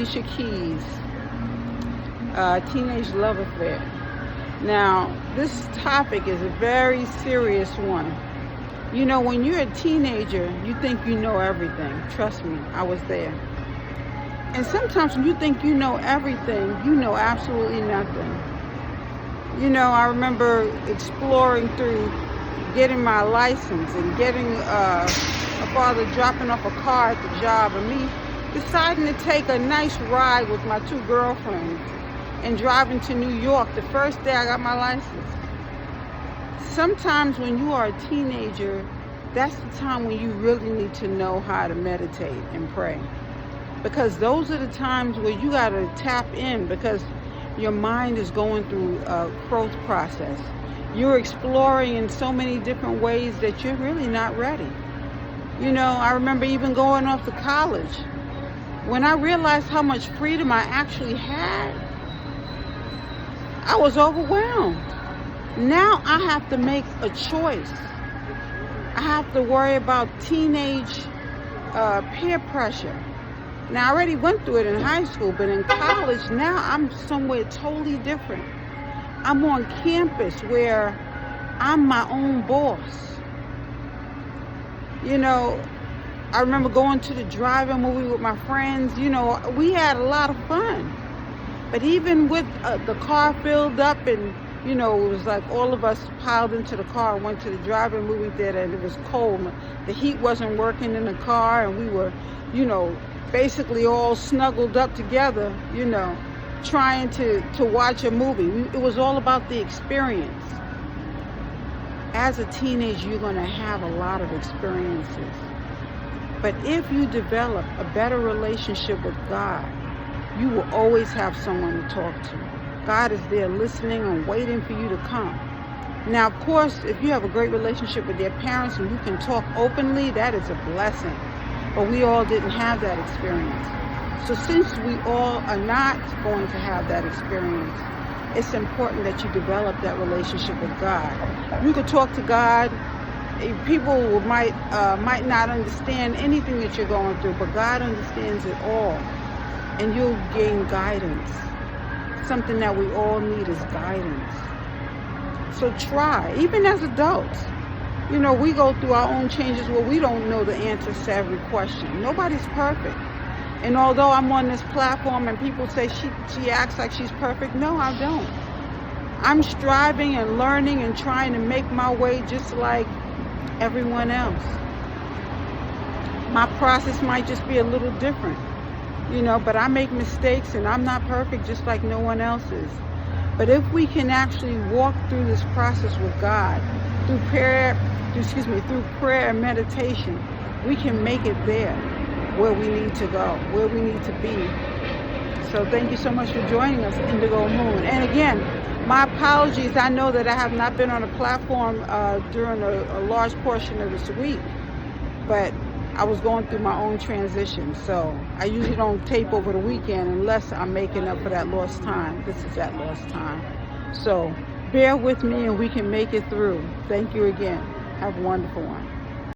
Alicia Keys, Teenage Love Affair. Now, this topic is a very serious one. You know, when you're a teenager, you think you know everything. Trust me, I was there. And sometimes when you think you know everything, you know absolutely nothing. You know, I remember exploring through getting my license and getting a father dropping off a car at the job and me deciding to take a nice ride with my two girlfriends and driving to New York the first day I got my license. Sometimes when you are a teenager, that's the time when you really need to know how to meditate and pray. Because those are the times where you got to tap in, because your mind is going through a growth process. You're exploring in so many different ways that you're really not ready. You know, I remember even going off to college. When I realized how much freedom I actually had, I was overwhelmed. Now I have to make a choice. I have to worry about teenage peer pressure. Now, I already went through it in high school, but in college, now I'm somewhere totally different. I'm on campus where I'm my own boss. You know, I remember going to the drive-in movie with my friends. You know, we had a lot of fun. But even with the car filled up and, you know, it was like all of us piled into the car and went to the drive-in movie theater, and it was cold. The heat wasn't working in the car, and we were, you know, basically all snuggled up together, you know, trying to watch a movie. It was all about the experience. As a teenager, you're going to have a lot of experiences. But if you develop a better relationship with God, you will always have someone to talk to. God is there listening and waiting for you to come. Now, of course, if you have a great relationship with your parents and you can talk openly, that is a blessing. But we all didn't have that experience. So since we all are not going to have that experience, it's important that you develop that relationship with God. You could talk to God. People might not understand anything that you're going through, but God understands it all. And you'll gain guidance. Something that we all need is guidance. So try, even as adults. You know, we go through our own changes where we don't know the answers to every question. Nobody's perfect. And although I'm on this platform and people say she acts like she's perfect, no, I don't. I'm striving and learning and trying to make my way just like everyone else. My process might just be a little different, you know, but I make mistakes and I'm not perfect just like no one else is. But if we can actually walk through this process with God, through prayer and meditation, we can make it there where we need to go, where we need to be. So thank you so much for joining us, Indigo Moon. And again, my apologies. I know that I have not been on a platform during a large portion of this week, but I was going through my own transition. So I usually don't tape over the weekend unless I'm making up for that lost time. This is that lost time. So bear with me and we can make it through. Thank you again. Have a wonderful one.